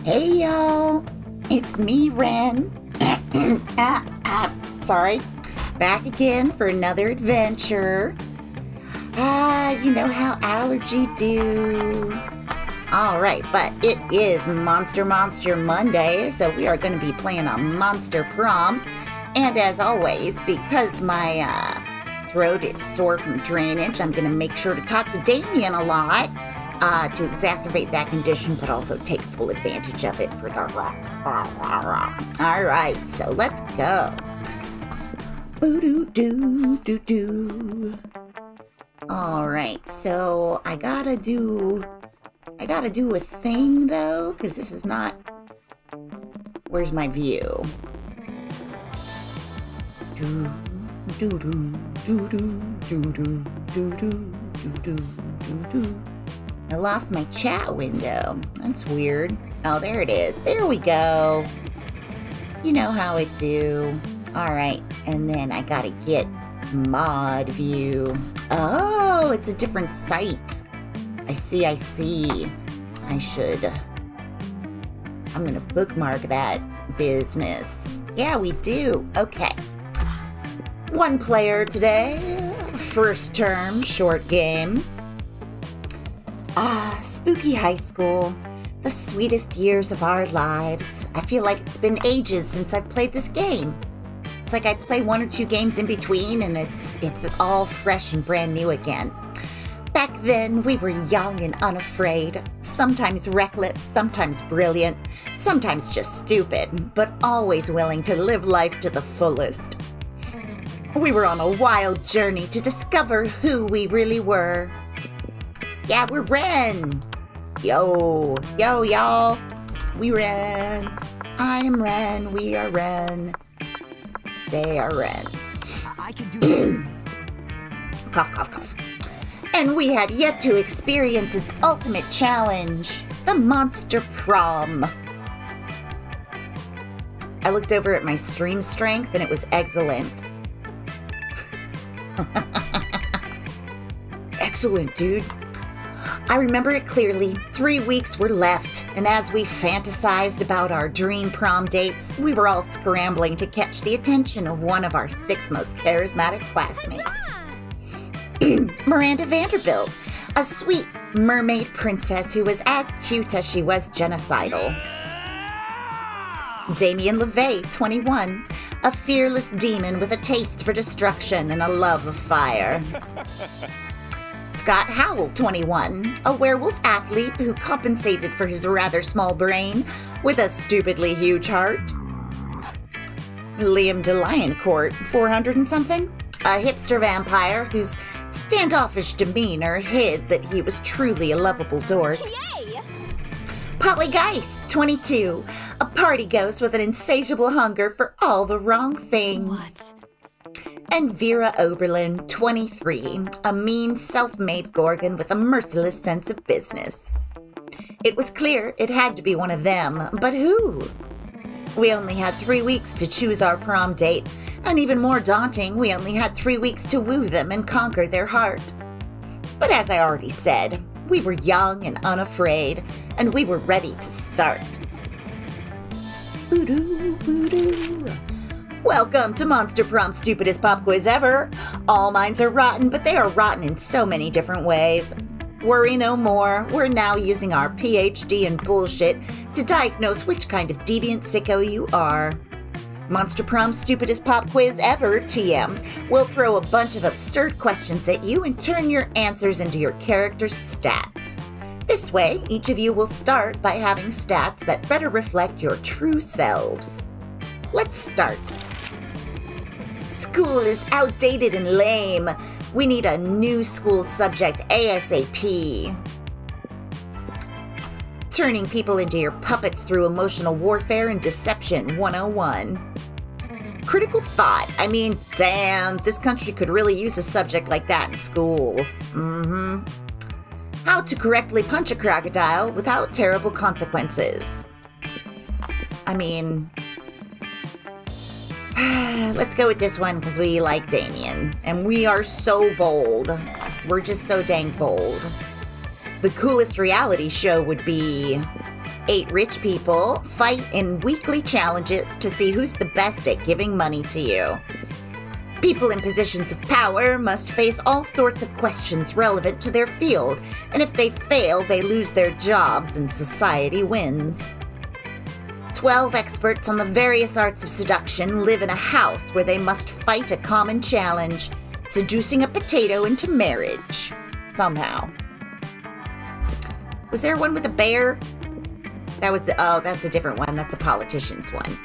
Hey y'all, it's me, Ren. Sorry. Back again for another adventure. You know how allergy do. Alright, but it is Monster Monday, so we are going to be playing a Monster Prom. And as always, because my throat is sore from drainage, I'm going to make sure to talk to Damien a lot to exacerbate that condition, but also take full advantage of it for the Alright, so let's go. Boo-doo-doo-doo-doo. Alright, so I gotta do a thing though, because this is not... Where's my view? I lost my chat window. That's weird. Oh, there it is. There we go. You know how it do. Alright, and then I gotta get mod view. Oh, it's a different site. I see. I'm gonna bookmark that business. Yeah, we do. Okay. One player today. First term, short game. Spooky high school. The sweetest years of our lives. I feel like it's been ages since I've played this game. It's like I play one or two games in between and it's all fresh and brand new again. Back then, we were young and unafraid, sometimes reckless, sometimes brilliant, sometimes just stupid, but always willing to live life to the fullest. We were on a wild journey to discover who we really were. Yeah, we're Ren. Yo, y'all. We Ren. I am Ren. We are Ren. They are Ren. I can do this. Cough, cough, cough. And we had yet to experience its ultimate challenge, the Monster Prom. I looked over at my stream strength and it was excellent. Excellent, dude. I remember it clearly. 3 weeks were left, and as we fantasized about our dream prom dates, we were all scrambling to catch the attention of one of our 6 most charismatic classmates. Miranda Vanderbilt, a sweet mermaid princess who was as cute as she was genocidal. Damien LeVay, 21, a fearless demon with a taste for destruction and a love of fire. Scott Howell, 21, a werewolf athlete who compensated for his rather small brain with a stupidly huge heart. Liam DeLioncourt, 400 and something, a hipster vampire whose standoffish demeanor hid that he was truly a lovable dork. Yay! Polly Geist, 22, a party ghost with an insatiable hunger for all the wrong things. What? And Vera Oberlin, 23, a mean, self-made gorgon with a merciless sense of business. It was clear it had to be one of them, but who? We only had 3 weeks to choose our prom date, and even more daunting, we only had 3 weeks to woo them and conquer their heart. But as I already said, we were young and unafraid, and we were ready to start. Boo-doo, boo-doo. Welcome to Monster Prom's stupidest pop quiz ever. All minds are rotten, but they are rotten in so many different ways. Worry no more. We're now using our PhD in bullshit to diagnose which kind of deviant sicko you are. Monster Prom's stupidest pop quiz ever, TM, will throw a bunch of absurd questions at you and turn your answers into your character's stats. This way, each of you will start by having stats that better reflect your true selves. Let's start. School is outdated and lame. We need a new school subject ASAP. Turning people into your puppets through emotional warfare and deception 101. Critical thought. I mean, damn, this country could really use a subject like that in schools. How to correctly punch a crocodile without terrible consequences. I mean... let's go with this one because we like Damien. And we are so bold. We're just so dang bold. The coolest reality show would be 8 rich people fight in weekly challenges to see who's the best at giving money to you. People in positions of power must face all sorts of questions relevant to their field, and if they fail, they lose their jobs and society wins. 12 experts on the various arts of seduction live in a house where they must fight a common challenge, seducing a potato into marriage. Somehow. Was there one with a bear? That was, oh, that's a different one. That's a politician's one.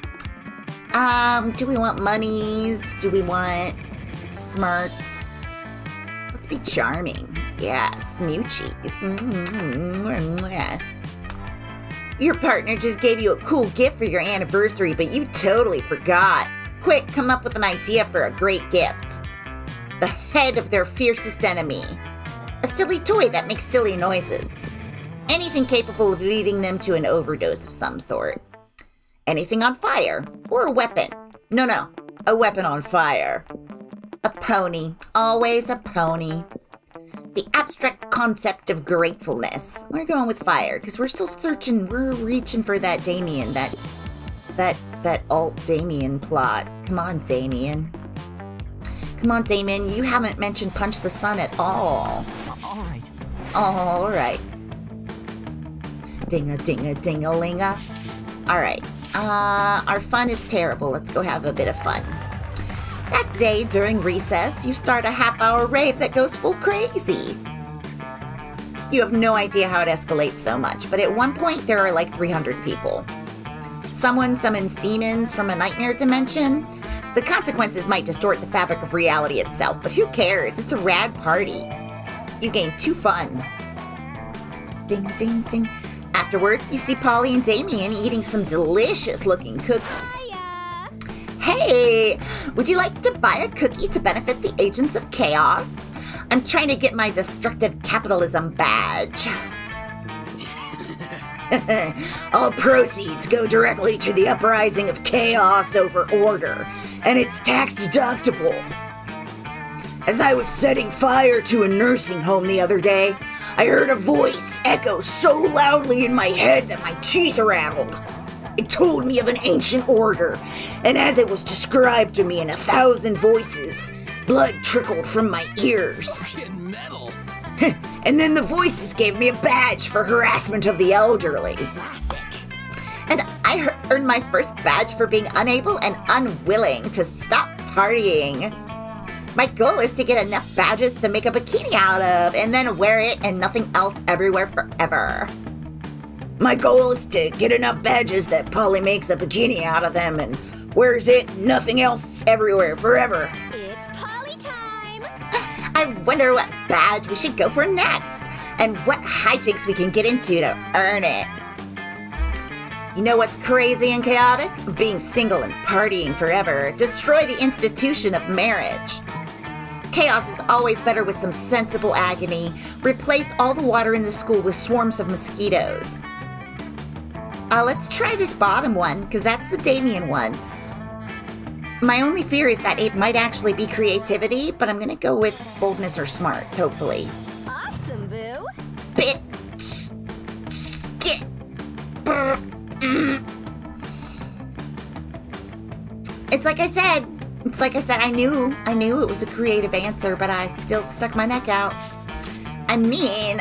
Do we want monies? Do we want smarts? Let's be charming. Yeah, smoochies. Your partner just gave you a cool gift for your anniversary, but you totally forgot. Quick, come up with an idea for a great gift. The head of their fiercest enemy. A silly toy that makes silly noises. Anything capable of leading them to an overdose of some sort. Anything on fire, or a weapon. No, a weapon on fire. A pony, always a pony. The abstract concept of gratefulness. We're going with fire, because we're still searching, we're reaching for that Damien, that alt Damien plot. Come on, Damien. Come on, Damien, you haven't mentioned Punch the Sun at all. Alright. Alright. Ding-a-ding-a-ding-a-ling-a. Alright. Our fun is terrible. Let's go have a bit of fun. That day during recess, you start a half-hour rave that goes full crazy. You have no idea how it escalates so much, but at one point there are like 300 people. Someone summons demons from a nightmare dimension. The consequences might distort the fabric of reality itself, but who cares? It's a rad party. You gain 2 fun. Ding, ding, ding. Afterwards, you see Polly and Damien eating some delicious-looking cookies. Hiya. Hey! Would you like to buy a cookie to benefit the agents of chaos? I'm trying to get my destructive capitalism badge. All proceeds go directly to the uprising of chaos over order, and it's tax-deductible. As I was setting fire to a nursing home the other day, I heard a voice echo so loudly in my head that my teeth rattled. It told me of an ancient order, and as it was described to me in 1,000 voices, blood trickled from my ears. Metal. And then the voices gave me a badge for harassment of the elderly. Classic. And I earned my first badge for being unable and unwilling to stop partying. My goal is to get enough badges to make a bikini out of, and then wear it and nothing else everywhere forever. My goal is to get enough badges that Polly makes a bikini out of them and wears it, nothing else everywhere forever. It's Polly time. I wonder what badge we should go for next, and what hijinks we can get into to earn it. You know what's crazy and chaotic? Being single and partying forever. Destroy the institution of marriage. Chaos is always better with some sensible agony. Replace all the water in the school with swarms of mosquitoes. Let's try this bottom one, because that's the Damien one. My only fear is that it might actually be creativity, but I'm going to go with boldness or smarts, hopefully. Awesome, boo. Bit. Skit. It's like I said. I knew it was a creative answer, but I still stuck my neck out. I mean,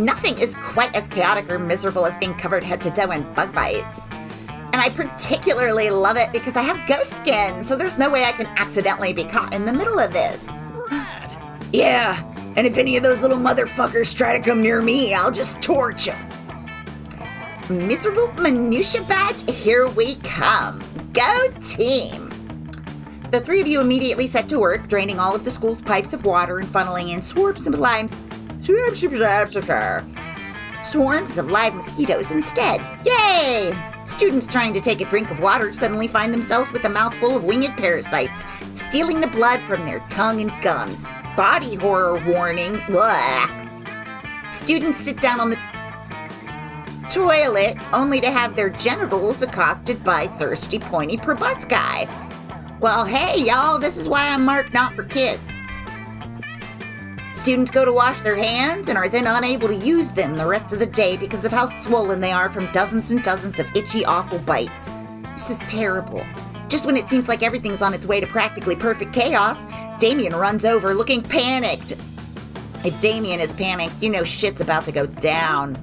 nothing is quite as chaotic or miserable as being covered head to toe in bug bites. And I particularly love it because I have ghost skin, so there's no way I can accidentally be caught in the middle of this. Rad. Yeah, and if any of those little motherfuckers try to come near me, I'll just torch them. Miserable Minutia Badge, here we come. Go team! The 3 of you immediately set to work, draining all of the school's pipes of water and funneling in swarms of live mosquitoes instead. Yay! Students trying to take a drink of water suddenly find themselves with a mouthful of winged parasites, stealing the blood from their tongue and gums. Body horror warning. Blah. Students sit down on the toilet only to have their genitals accosted by thirsty, pointy proboscis. Well, hey, y'all, this is why I'm marked not for kids. Students go to wash their hands and are then unable to use them the rest of the day because of how swollen they are from dozens and dozens of itchy, awful bites. This is terrible. Just when it seems like everything's on its way to practically perfect chaos, Damien runs over looking panicked. If Damien is panicked, you know shit's about to go down.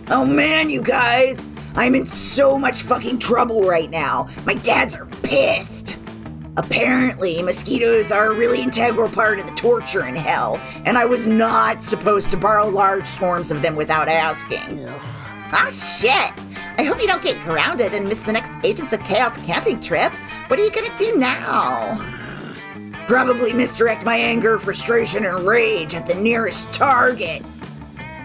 Oh man, you guys! I'm in so much fucking trouble right now. My dads are pissed. Apparently, mosquitoes are a really integral part of the torture in hell, and I was not supposed to borrow large swarms of them without asking. Ah, shit! I hope you don't get grounded and miss the next Agents of Chaos camping trip. What are you gonna do now? Probably misdirect my anger, frustration, and rage at the nearest target.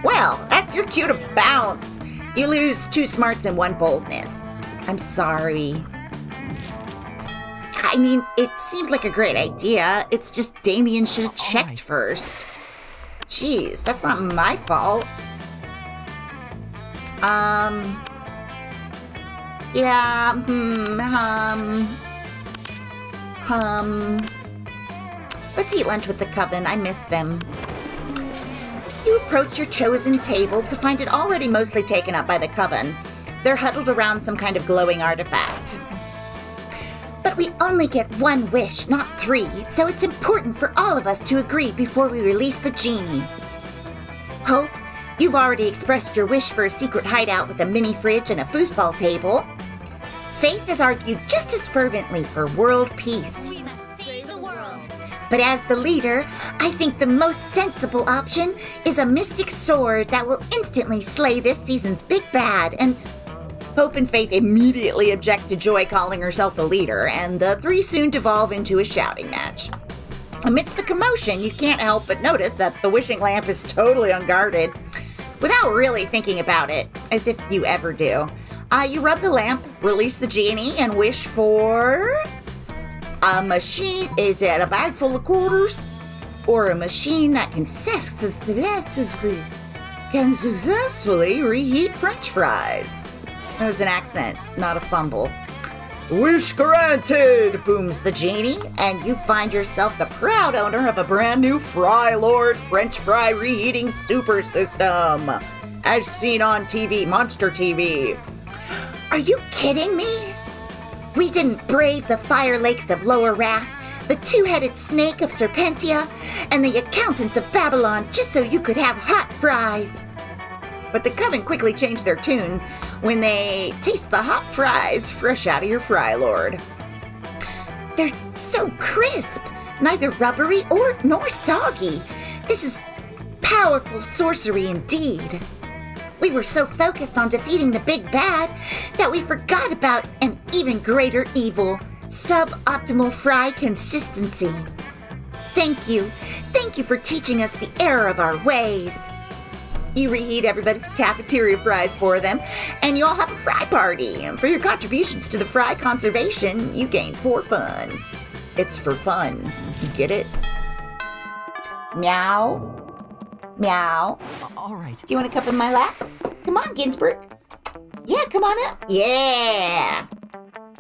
Well, that's your cue to bounce. You lose 2 smarts and 1 boldness. I'm sorry. I mean, it seemed like a great idea. It's just Damien should have checked first. Jeez, that's not my fault. Yeah, Let's eat lunch with the coven. I miss them. You approach your chosen table to find it already mostly taken up by the coven. They're huddled around some kind of glowing artifact. But we only get 1 wish, not 3, so it's important for all of us to agree before we release the genie. Hope, you've already expressed your wish for a secret hideout with a mini fridge and a foosball table. Faith has argued just as fervently for world peace. We must save the world. But as the leader, I think the most sensible option is a mystic sword that will instantly slay this season's big bad, and Hope and Faith immediately object to Joy calling herself the leader, and the 3 soon devolve into a shouting match. Amidst the commotion, you can't help but notice that the wishing lamp is totally unguarded. Without really thinking about it, as if you ever do, you rub the lamp, release the genie, and wish for a machine. Is it a bag full of quarters? Or a machine that can successfully reheat French fries? That was an accent, not a fumble. Wish granted, booms the genie, and you find yourself the proud owner of a brand new Fry Lord French fry reheating super system, as seen on TV, Monster TV. Are you kidding me? We didn't brave the fire lakes of Lower Wrath, the 2-headed snake of Serpentia, and the accountants of Babylon just so you could have hot fries. But the coven quickly changed their tune when they taste the hot fries fresh out of your Fry Lord. They're so crisp, neither rubbery nor soggy. This is powerful sorcery indeed. We were so focused on defeating the big bad that we forgot about an even greater evil, suboptimal fry consistency. Thank you for teaching us the error of our ways. You reheat everybody's cafeteria fries for them, and you all have a fry party. And for your contributions to the fry conservation, you gain 4 fun. It's for fun. You get it? Meow. Meow. All right. Do you want a cup in my lap? Come on, Ginsburg. Yeah, come on up. Yeah.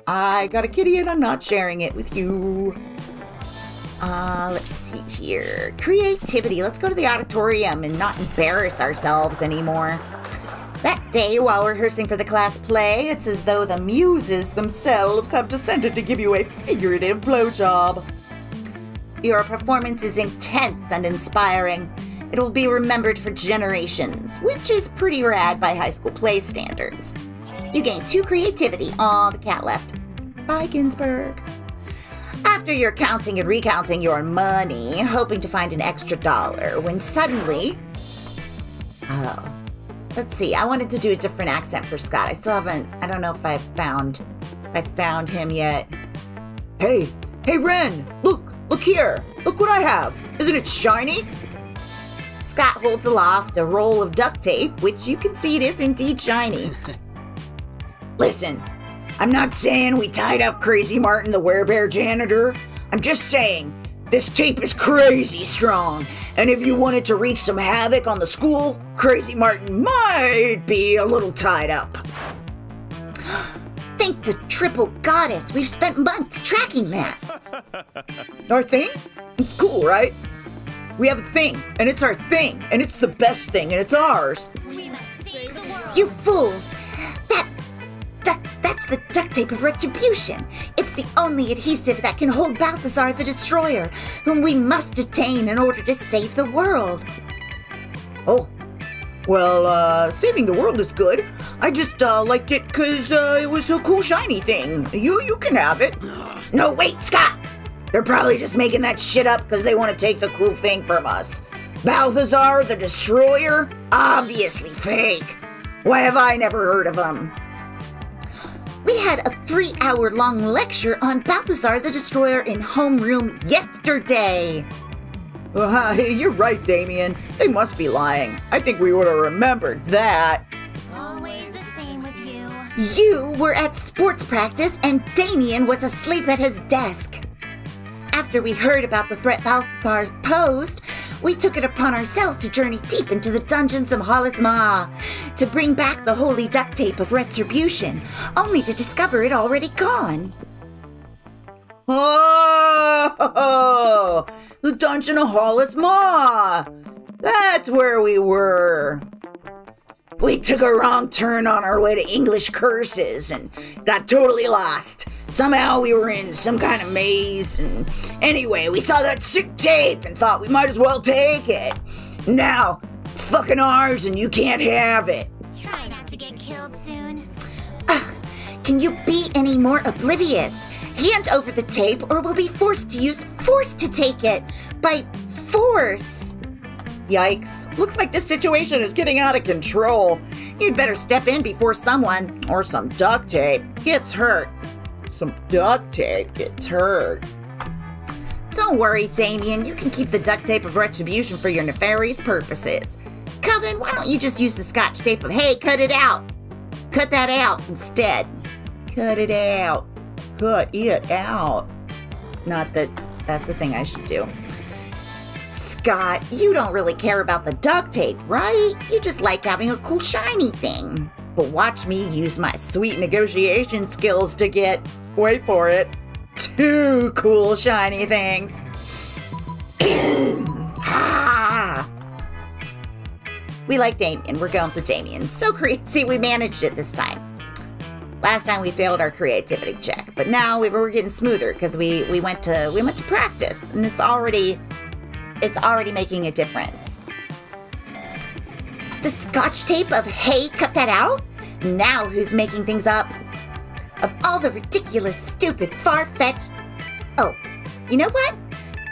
I got a kitty and I'm not sharing it with you. Let's see here. Creativity. Let's go to the auditorium and not embarrass ourselves anymore. That day, while rehearsing for the class play, it's as though the muses themselves have descended to give you a figurative blowjob. Your performance is intense and inspiring. It will be remembered for generations, which is pretty rad by high school play standards. You gain 2 creativity. Aw, the cat left. Bye, Ginsburg. After you're counting and recounting your money, hoping to find an extra $1, when suddenly... Oh. Let's see, I wanted to do a different accent for Scott. I don't know if I found him yet. Hey, Ren, look here. Look what I have. Isn't it shiny? Scott holds aloft a roll of duct tape, which you can see it is indeed shiny. Listen, I'm not saying we tied up Crazy Martin the werebear janitor. I'm just saying, this tape is crazy strong, and if you wanted to wreak some havoc on the school, Crazy Martin might be a little tied up. Thanks to Triple Goddess, we've spent months tracking that. Our thing? It's cool, right? We have a thing, and it's our thing, and it's the best thing, and it's ours. We must save the world. You fools! That's the duct tape of retribution. It's the only adhesive that can hold Balthazar the Destroyer, whom we must detain in order to save the world. Oh, well, saving the world is good. I just liked it because it was a cool shiny thing. You can have it. No, wait, Scott! They're probably just making that shit up because they want to take the cool thing from us. Balthazar the Destroyer? Obviously fake. Why have I never heard of him? We had a 3-hour-long lecture on Balthazar the Destroyer in homeroom yesterday. You're right, Damien. They must be lying. I think we would have remembered that. Always the same with you. You were at sports practice and Damien was asleep at his desk. After we heard about the threat Balthazar posed, we took it upon ourselves to journey deep into the dungeons of Hollis Ma to bring back the holy duct tape of retribution, only to discover it already gone. Oh, the dungeon of Hollis Ma. That's where we were. We took a wrong turn on our way to English curses and got totally lost. Somehow we were in some kind of maze, and anyway, we saw that sick tape and thought we might as well take it. Now, it's fucking ours and you can't have it. Try not to get killed soon. Can you be any more oblivious? Hand over the tape or we'll be forced to use force to take it. By force. Yikes. Looks like this situation is getting out of control. You'd better step in before someone, Or some duct tape gets hurt. Some duct tape gets hurt. Don't worry, Damien. You can keep the duct tape of retribution for your nefarious purposes. Coven, why don't you just use the scotch tape of, hey, cut it out. Cut that out instead. Cut it out. Cut it out. Not that that's a thing I should do. Scott, you don't really care about the duct tape, right? You just like having a cool shiny thing. But watch me use my sweet negotiation skills to get, wait for it, 2 cool shiny things. We like Damien. We're going for Damien. So crazy we managed it this time. Last time we failed our creativity check, but now we're getting smoother because we went to practice and it's already making a difference. The scotch tape of hey, cut that out? Now who's making things up? Of all the ridiculous, stupid, far-fetched... Oh, you know what?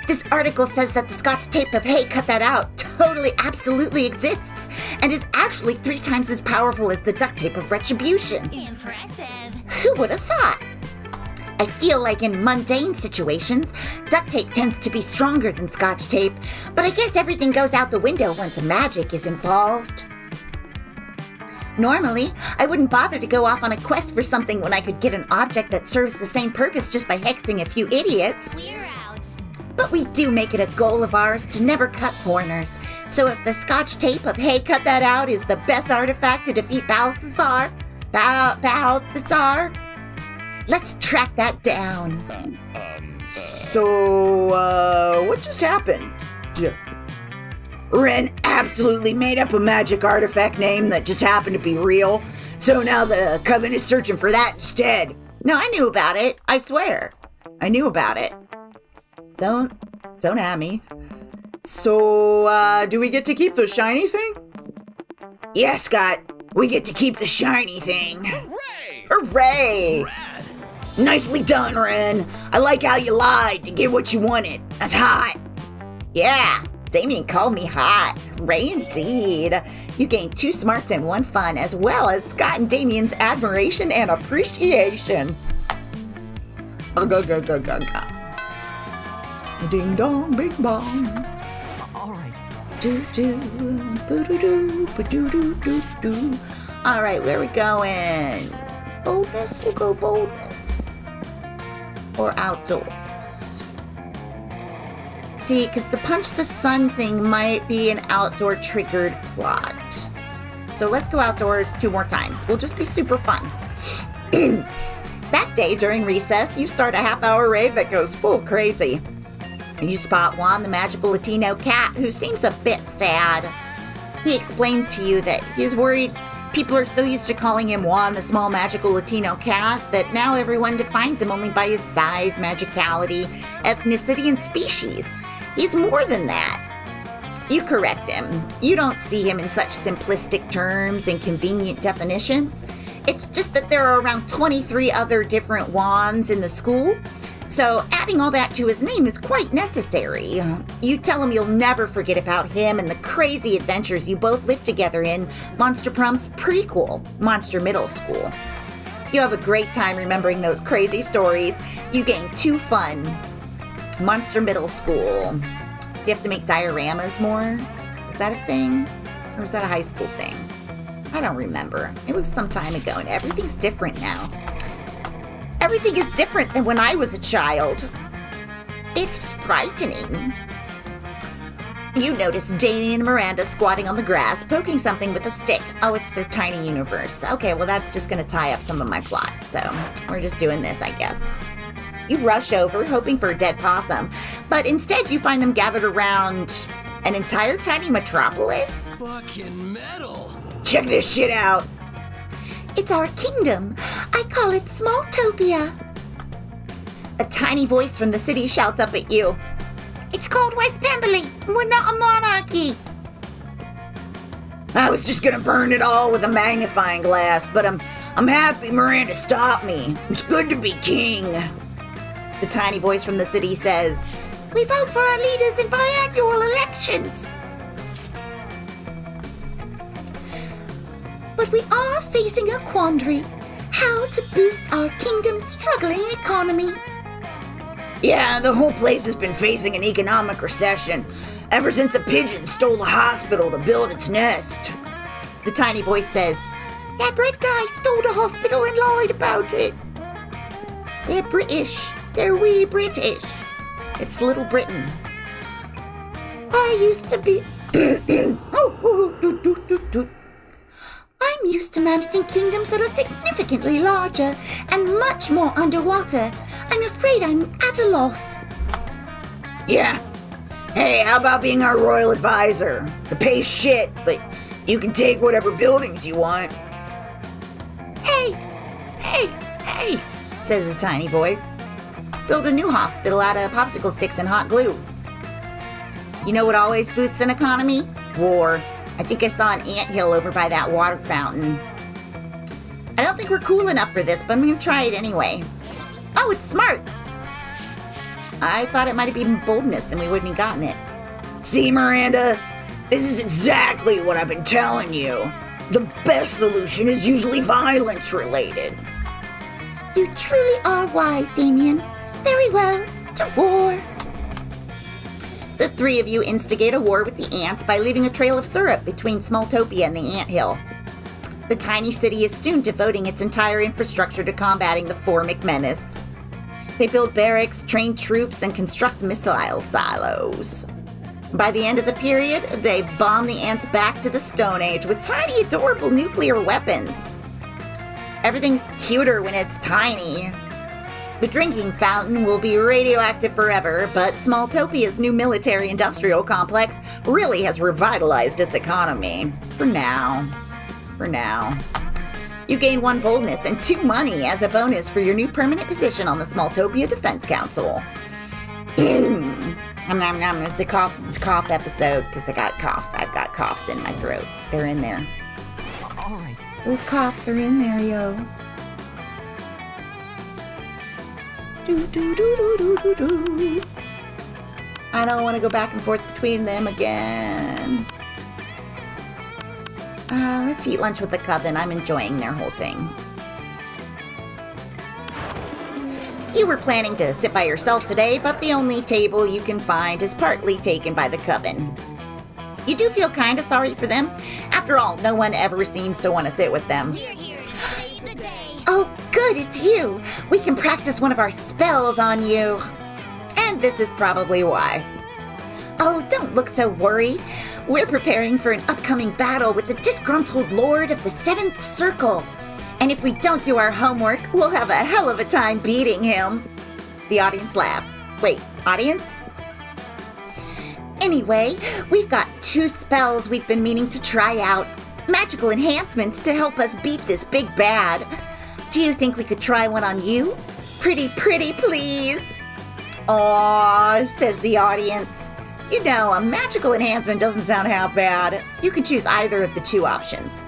This article says that the scotch tape of hey, cut that out totally, absolutely exists and is actually 3 times as powerful as the duct tape of retribution. Impressive. Who would have thought? I feel like in mundane situations, duct tape tends to be stronger than scotch tape, but I guess everything goes out the window once magic is involved. Normally, I wouldn't bother to go off on a quest for something when I could get an object that serves the same purpose just by hexing a few idiots. We're out. But we do make it a goal of ours to never cut corners. So if the scotch tape of hey, cut that out is the best artifact to defeat Balthazar, let's track that down. So, what just happened? Ren absolutely made up a magic artifact name that just happened to be real. So now the Coven is searching for that instead. No, I knew about it. I swear. I knew about it. Don't at me. So, do we get to keep the shiny thing? Yeah, Scott. We get to keep the shiny thing. Hooray! Hooray! Rad! Nicely done, Ren. I like how you lied to get what you wanted. That's hot. Yeah, Damien called me hot. Ray indeed. You gained 2 smarts and 1 fun, as well as Scott and Damien's admiration and appreciation. Ding dong, bing bong. All right. All right, where are we going? Boldness? We'll go boldness. Or outdoors. See, because the punch the sun thing might be an outdoor triggered plot. So let's go outdoors 2 more times. We'll just be super fun. That day during recess, you start a half-hour rave that goes full crazy. You spot Juan, the magical Latino cat, who seems a bit sad. He explained to you that he's worried people are so used to calling him Juan, the small magical Latino cat, that now everyone defines him only by his size, magicality, ethnicity, and species. He's more than that. You correct him. You don't see him in such simplistic terms and convenient definitions. It's just that there are around 23 other different Juans in the school, so adding all that to his name is quite necessary. You tell him you'll never forget about him and the crazy adventures you both lived together in Monster Prom's prequel, Monster Middle School. You have a great time remembering those crazy stories. You gain 2 fun. Monster Middle School. Do you have to make dioramas more? Is that a thing? Or is that a high school thing? I don't remember. It was some time ago and everything's different now. Everything is different than when I was a child. It's frightening. You notice Damien and Miranda squatting on the grass, poking something with a stick. Oh, it's their tiny universe. Okay, well that's just gonna tie up some of my plot. So we're just doing this, I guess. You rush over, hoping for a dead possum, but instead you find them gathered around an entire tiny metropolis. Fucking metal. Check this shit out. It's our kingdom. I call it Smalltopia. A tiny voice from the city shouts up at you. It's called West Pemberley. We're not a monarchy. I was just gonna burn it all with a magnifying glass, but I'm happy Miranda stopped me. It's good to be king. The tiny voice from the city says, we vote for our leaders in biannual elections. But we are facing a quandary. How to boost our kingdom's struggling economy. Yeah, the whole place has been facing an economic recession ever since a pigeon stole a hospital to build its nest. The tiny voice says, that red guy stole the hospital and lied about it. They're British. They're wee British. It's Little Britain. I used to be... I'm used to managing kingdoms that are significantly larger and much more underwater. I'm afraid I'm at a loss. Yeah. Hey, how about being our royal advisor? The pay's shit, but you can take whatever buildings you want. Hey, says a tiny voice. Build a new hospital out of popsicle sticks and hot glue. You know what always boosts an economy? War. I think I saw an anthill over by that water fountain. I don't think we're cool enough for this, but I'm gonna try it anyway. Oh, it's smart. I thought it might have been boldness and we wouldn't have gotten it. See, Miranda? This is exactly what I've been telling you. The best solution is usually violence related. You truly are wise, Damien. Very well, to war. The 3 of you instigate a war with the ants by leaving a trail of syrup between Smalltopia and the anthill. The tiny city is soon devoting its entire infrastructure to combating the Formic menace. They build barracks, train troops, and construct missile silos. By the end of the period, they've bombed the ants back to the Stone Age with tiny, adorable nuclear weapons. Everything's cuter when it's tiny. The drinking fountain will be radioactive forever, but Smalltopia's new military-industrial complex really has revitalized its economy. For now. You gain 1 boldness and 2 money as a bonus for your new permanent position on the Smalltopia Defense Council. It's a cough episode because I got coughs. I've got coughs in my throat. They're in there. All right. Those coughs are in there, yo. Do. I don't want to go back and forth between them again. Let's eat lunch with the coven. I'm enjoying their whole thing. You were planning to sit by yourself today, but the only table you can find is partly taken by the coven. You do feel kind of sorry for them. After all, no one ever seems to want to sit with them. We're here to save the day. Oh, good, it's you. We can practice one of our spells on you. And this is probably why. Oh, don't look so worried. We're preparing for an upcoming battle with the disgruntled Lord of the 7th Circle. And if we don't do our homework, we'll have a hell of a time beating him. The audience laughs. Wait, audience? Anyway, we've got 2 spells we've been meaning to try out. Magical enhancements to help us beat this big bad. Do you think we could try one on you? Pretty, please. Aww, says the audience. You know, a magical enhancement doesn't sound half bad. You can choose either of the 2 options.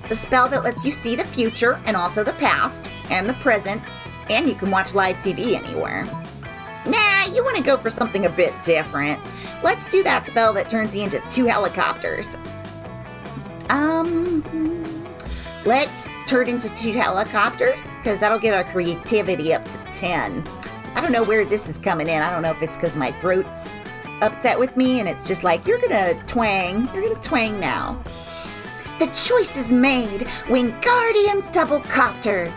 The spell that lets you see the future and also the past and the present, and you can watch live TV anywhere. Nah, you want to go for something a bit different. Let's do that spell that turns you into 2 helicopters. Let's turn into 2 helicopters, because that'll get our creativity up to 10. I don't know where this is coming in. I don't know if it's because my throat's upset with me and it's just like, you're gonna twang now. The choice is made, Wingardium Doublecopter.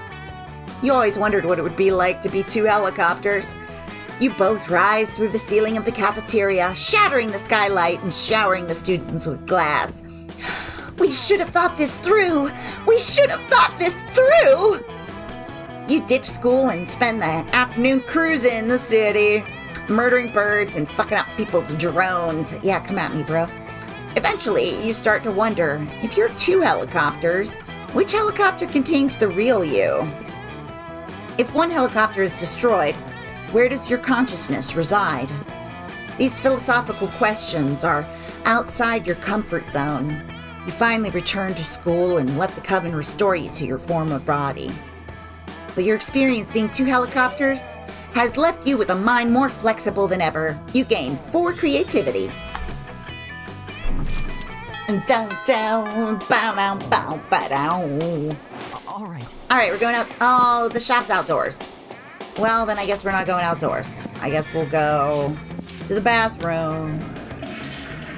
You always wondered what it would be like to be 2 helicopters. You both rise through the ceiling of the cafeteria, shattering the skylight and showering the students with glass. We should have thought this through. We should have thought this through. You ditch school and spend the afternoon cruising the city, murdering birds and fucking up people's drones. Yeah, come at me, bro. Eventually, you start to wonder, if you're 2 helicopters, which helicopter contains the real you? If one helicopter is destroyed, where does your consciousness reside? These philosophical questions are outside your comfort zone. You finally return to school and let the coven restore you to your former body. But your experience being 2 helicopters has left you with a mind more flexible than ever. You gain 4 creativity. Down, down, bow, down, bow, bow, down. All right. All right, we're going out. Oh, the shop's outdoors. Well, then I guess we're not going outdoors. I guess we'll go to the bathroom.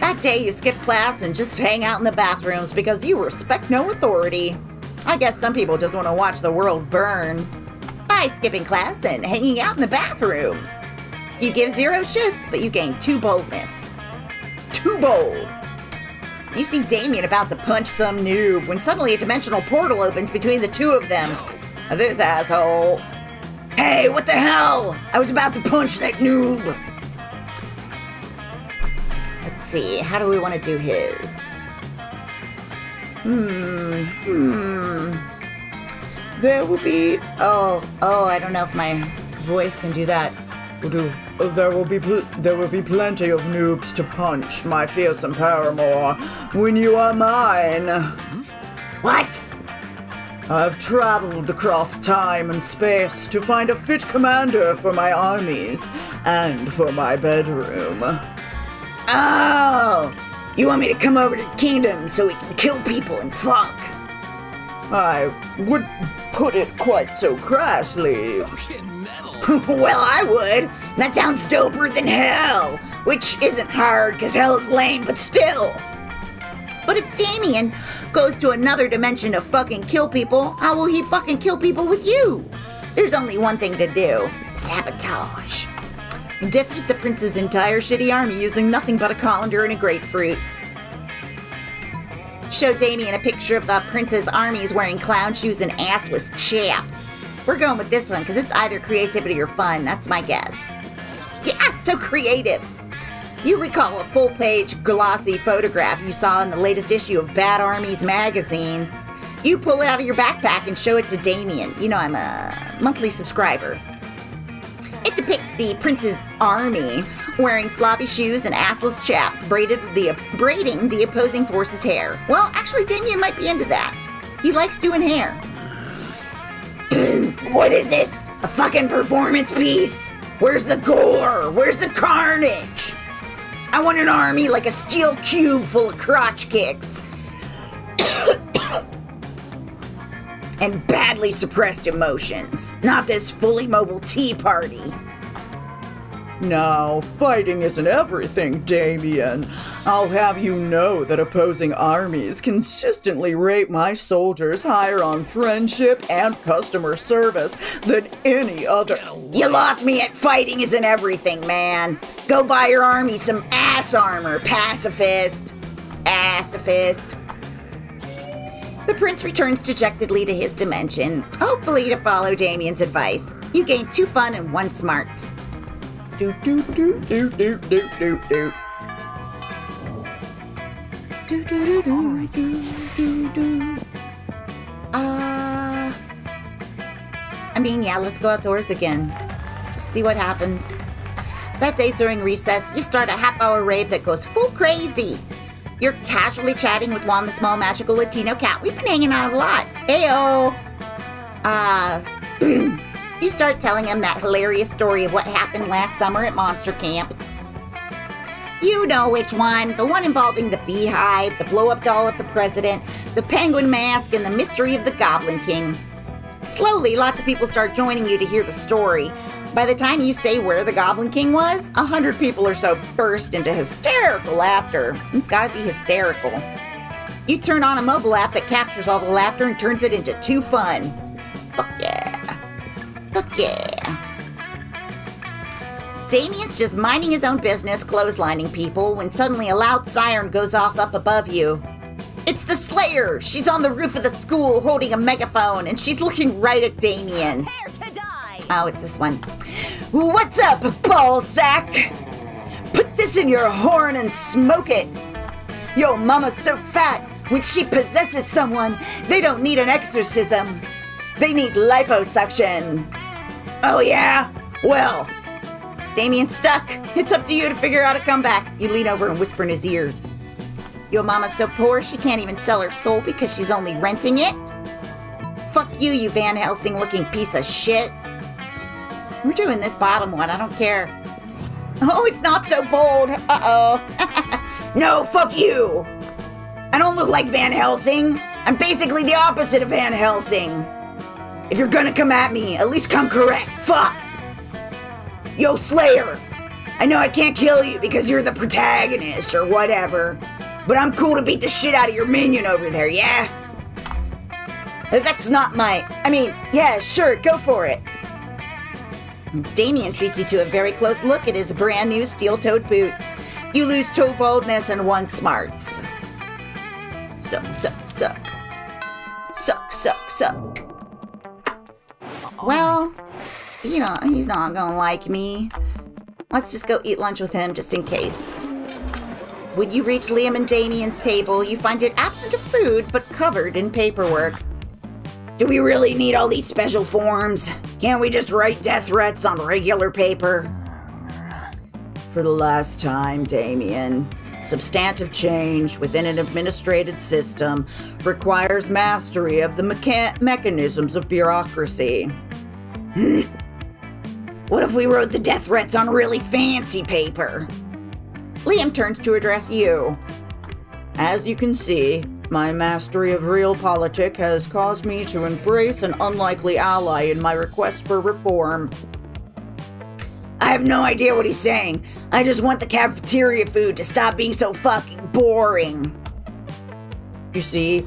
That day you skip class and just hang out in the bathrooms because you respect no authority. I guess some people just want to watch the world burn by skipping class and hanging out in the bathrooms. You give 0 shits, but you gain 2 boldness. 2 bold. You see Damien about to punch some noob when suddenly a dimensional portal opens between the 2 of them. This asshole. Hey, what the hell? I was about to punch that noob. Let's see, how do we want to do his? There will be... Oh, I don't know if my voice can do that. There will be plenty of noobs to punch, my fearsome paramour, when you are mine. What? I've traveled across time and space to find a fit commander for my armies and for my bedroom. Oh! You want me to come over to the kingdom so we can kill people and fuck? I would put it quite so crassly. Fucking metal. Well, I would. That sounds doper than hell. Which isn't hard, because hell is lame, but still. But if Damien goes to another dimension to fucking kill people, how will he fucking kill people with you? There's only one thing to do. Sabotage. Defeat the prince's entire shitty army using nothing but a colander and a grapefruit. Show Damien a picture of the prince's armies wearing clown shoes and assless chaps. We're going with this one because it's either creativity or fun. That's my guess. Yeah, so creative. You recall a full-page glossy photograph you saw in the latest issue of Bad Armies magazine. You pull it out of your backpack and show it to Damien. You know I'm a monthly subscriber. It depicts the prince's army wearing floppy shoes and assless chaps, braiding the opposing force's hair. Well, actually, Damien might be into that. He likes doing hair. What is this? A fucking performance piece? Where's the gore? Where's the carnage? I want an army like a steel cube full of crotch kicks. And badly suppressed emotions. Not this fully mobile tea party. Now, fighting isn't everything, Damien. I'll have you know that opposing armies consistently rate my soldiers higher on friendship and customer service than any other. You lost me at fighting isn't everything, man. Go buy your army some ass armor, pacifist. Assifist. The prince returns dejectedly to his dimension, hopefully to follow Damien's advice. You gain 2 fun and 1 smarts. Do. I mean, yeah, let's go outdoors again. Just see what happens. That day during recess, you start a half-hour rave that goes full crazy. You're casually chatting with Juan the small magical Latino cat. We've been hanging out a lot. Ayo! You start telling him that hilarious story of what happened last summer at Monster Camp. You know which one. The one involving the beehive, the blow-up doll of the president, the penguin mask, and the mystery of the Goblin King. Slowly, lots of people start joining you to hear the story. By the time you say where the Goblin King was, 100 people or so burst into hysterical laughter. It's gotta be hysterical. You turn on a mobile app that captures all the laughter and turns it into too fun. Fuck yeah. Fuck yeah. Damien's just minding his own business, clotheslining people, when suddenly a loud siren goes off up above you. It's the Slayer! She's on the roof of the school holding a megaphone, and she's looking right at Damien. Prepare to die. Oh, it's this one. What's up, ballsack? Put this in your horn and smoke it. Yo mama's so fat, when she possesses someone, they don't need an exorcism. They need liposuction. Oh yeah? Well, Damien's stuck. It's up to you to figure out a comeback. You lean over and whisper in his ear. Your mama's so poor she can't even sell her soul because she's only renting it? Fuck you, you Van Helsing looking piece of shit. We're doing this bottom one, I don't care. Oh, it's not so bold. Uh-oh. no, fuck you. I don't look like Van Helsing. I'm basically the opposite of Van Helsing. If you're gonna come at me, at least come correct. Fuck. Yo, Slayer. I know I can't kill you because you're the protagonist or whatever, but I'm cool to beat the shit out of your minion over there, yeah? That's not yeah, sure, go for it. Damien treats you to a very close look at his brand new steel-toed boots. You lose 2 boldness and 1 smarts. Suck, suck, suck. Suck, suck, suck. Well, you know, he's not gonna like me. Let's just go eat lunch with him just in case. When you reach Liam and Damien's table, you find it absent of food, but covered in paperwork. Do we really need all these special forms? Can't we just write death threats on regular paper? For the last time, Damien, substantive change within an administrative system requires mastery of the mechanisms of bureaucracy. What if we wrote the death threats on really fancy paper? Liam turns to address you. As you can see, my mastery of realpolitik has caused me to embrace an unlikely ally in my request for reform. I have no idea what he's saying. I just want the cafeteria food to stop being so fucking boring. You see,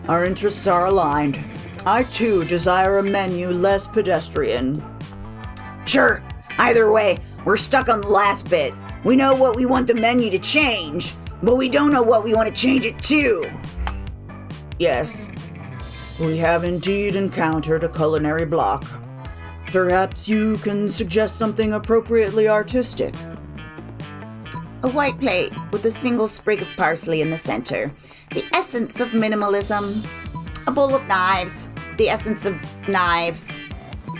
our interests are aligned. I too desire a menu less pedestrian. Sure, either way, we're stuck on the last bit. We know what we want the menu to change, but we don't know what we want to change it to. Yes, we have indeed encountered a culinary block. Perhaps you can suggest something appropriately artistic. A white plate with a single sprig of parsley in the center. The essence of minimalism. A bowl of knives. The essence of knives.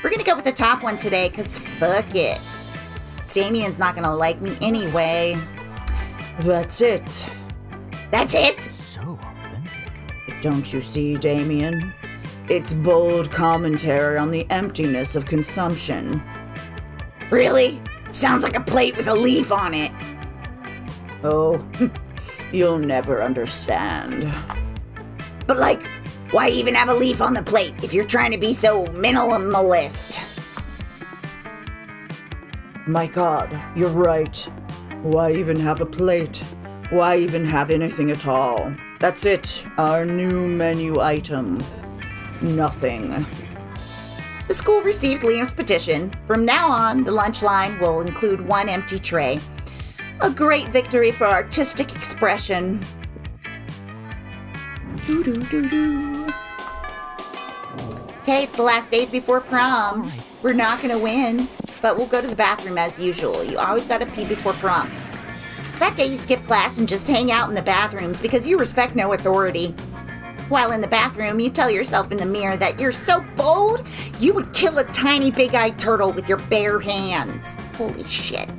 We're gonna go with the top one today, because fuck it. Damien's not gonna like me anyway. That's it. That's it? So authentic. Don't you see, Damien? It's bold commentary on the emptiness of consumption. Really? Sounds like a plate with a leaf on it. Oh, you'll never understand. But like, why even have a leaf on the plate if you're trying to be so minimalist? My God, you're right. Why even have a plate? Why even have anything at all? That's it, our new menu item. Nothing. The school receives Liam's petition. From now on, the lunch line will include 1 empty tray. A great victory for artistic expression. Okay, it's the last day before prom. Right. We're not gonna win, but we'll go to the bathroom as usual. You always gotta pee before prom. That day you skip class and just hang out in the bathrooms because you respect no authority. While in the bathroom, you tell yourself in the mirror that you're so bold, you would kill a tiny big-eyed turtle with your bare hands. Holy shit.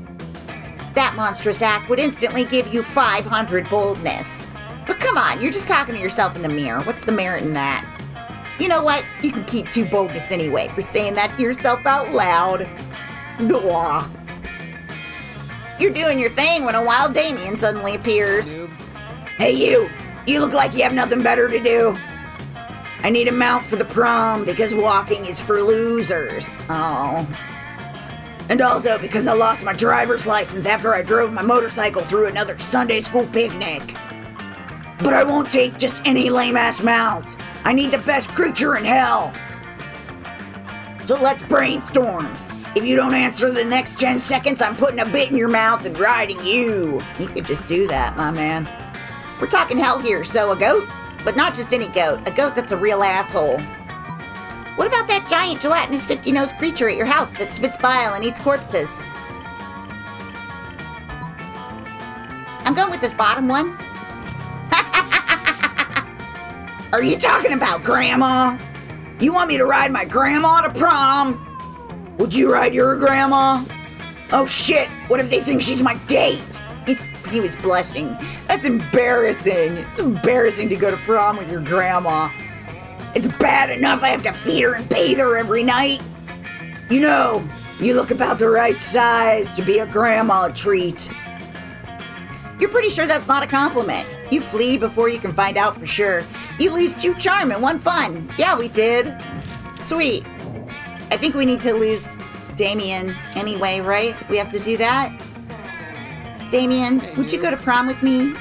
That monstrous act would instantly give you 500 boldness. But come on, you're just talking to yourself in the mirror. What's the merit in that? You know what? You can keep 2 boldness anyway for saying that to yourself out loud. Blah. You're doing your thing when a wild Damien suddenly appears. Hey you! You look like you have nothing better to do. I need a mount for the prom because walking is for losers. Oh. And also because I lost my driver's license after I drove my motorcycle through another Sunday school picnic. But I won't take just any lame-ass mount. I need the best creature in hell. So let's brainstorm. If you don't answer the next 10 seconds, I'm putting a bit in your mouth and riding you. You could just do that, my man. We're talking hell here, so a goat? But not just any goat. A goat that's a real asshole. What about that giant gelatinous 50-nosed creature at your house that spits bile and eats corpses? I'm going with this bottom one. Are you talking about Grandma? You want me to ride my grandma to prom? Would you ride your grandma? Oh shit, what if they think she's my date? He was blushing. That's embarrassing. It's embarrassing to go to prom with your grandma. It's bad enough I have to feed her and bathe her every night. You know, you look about the right size to be a grandma treat. You're pretty sure that's not a compliment. You flee before you can find out for sure. You lose 2 charm and 1 fun. Yeah, we did. Sweet. I think we need to lose Damien anyway, right? We have to do that? Damien, would you go to prom with me?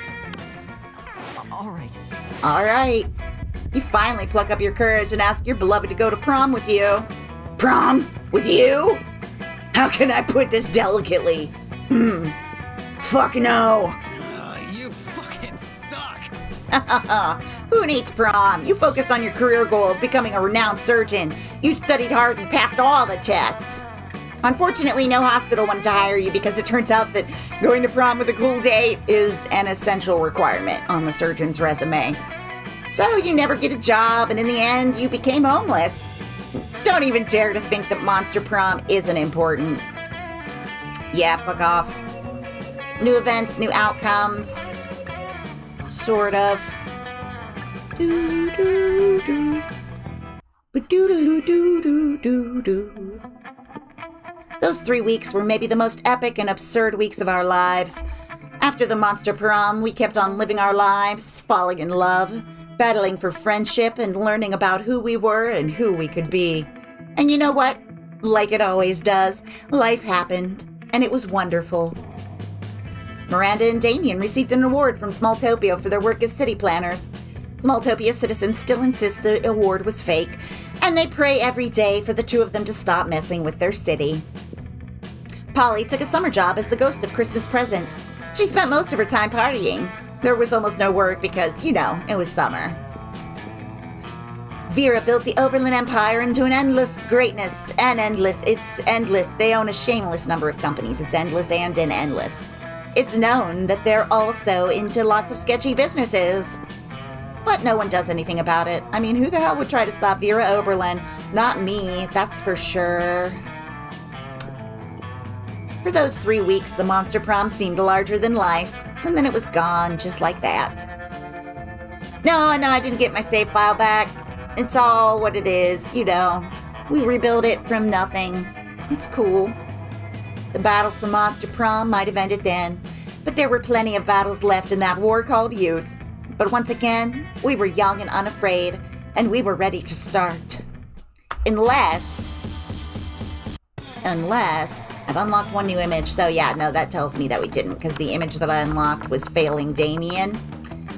All right. All right. You finally pluck up your courage and ask your beloved to go to prom with you. Prom? With you? How can I put this delicately? Fuck no. You fucking suck. Who needs prom? You focused on your career goal of becoming a renowned surgeon. You studied hard and passed all the tests. Unfortunately, no hospital wanted to hire you because it turns out that going to prom with a cool date is an essential requirement on the surgeon's resume. So you never get a job, and in the end, you became homeless. Don't even dare to think that Monster Prom isn't important. Yeah, fuck off. New events, new outcomes. Sort of. Do-do-do. Ba-do-do-do-do-do-do. Those 3 weeks were maybe the most epic and absurd weeks of our lives. After the Monster Prom, we kept on living our lives, falling in love, battling for friendship, and learning about who we were and who we could be. And you know what? Like it always does, life happened, and it was wonderful. Miranda and Damien received an award from Smalltopia for their work as city planners. Smalltopia citizens still insist the award was fake, and they pray every day for the 2 of them to stop messing with their city. Polly took a summer job as the ghost of Christmas Present. She spent most of her time partying. There was almost no work because, you know, it was summer. Vera built the Oberlin Empire into an endless greatness, and endless. It's endless. They own a shameless number of companies. It's endless and endless. It's known that they're also into lots of sketchy businesses. But no one does anything about it. I mean, who the hell would try to stop Vera Oberlin? Not me, that's for sure. For those 3 weeks, the Monster Prom seemed larger than life, and then it was gone just like that. No, I didn't get my save file back. It's all what it is, you know. We rebuilt it from nothing. It's cool. The battle for Monster Prom might have ended then, but there were plenty of battles left in that war called youth. But once again, we were young and unafraid, and we were ready to start. Unless I've unlocked 1 new image, so yeah, no, that tells me that we didn't, because the image that I unlocked was failing Damien,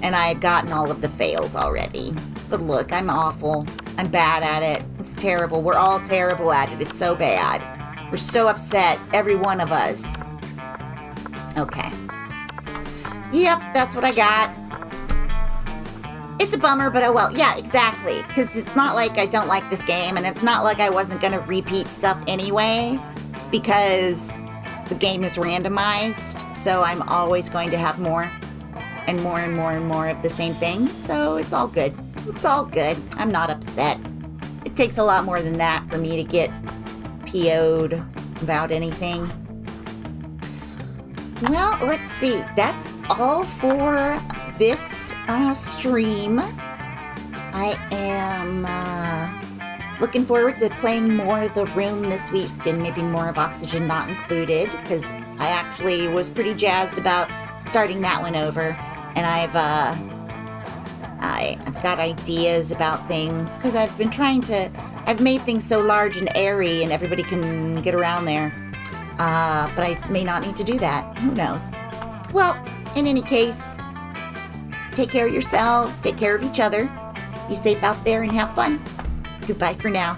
and I had gotten all of the fails already. But look, I'm awful. I'm bad at it. It's terrible. We're all terrible at it. It's so bad. We're so upset, every one of us. Okay. Yep, that's what I got. It's a bummer, but oh well. Yeah, exactly. Because it's not like I don't like this game, and it's not like I wasn't going to repeat stuff anyway. Because the game is randomized, so I'm always going to have more and more and more and more of the same thing. So it's all good. It's all good. I'm not upset. It takes a lot more than that for me to get PO'd about anything. Well, let's see. That's all for this stream. I am looking forward to playing more of The Room this week and maybe more of Oxygen Not Included, because I actually was pretty jazzed about starting that one over. And I've got ideas about things, because I've made things so large and airy and everybody can get around there. But I may not need to do that. Who knows? Well, in any case, take care of yourselves, take care of each other, be safe out there and have fun. Goodbye for now.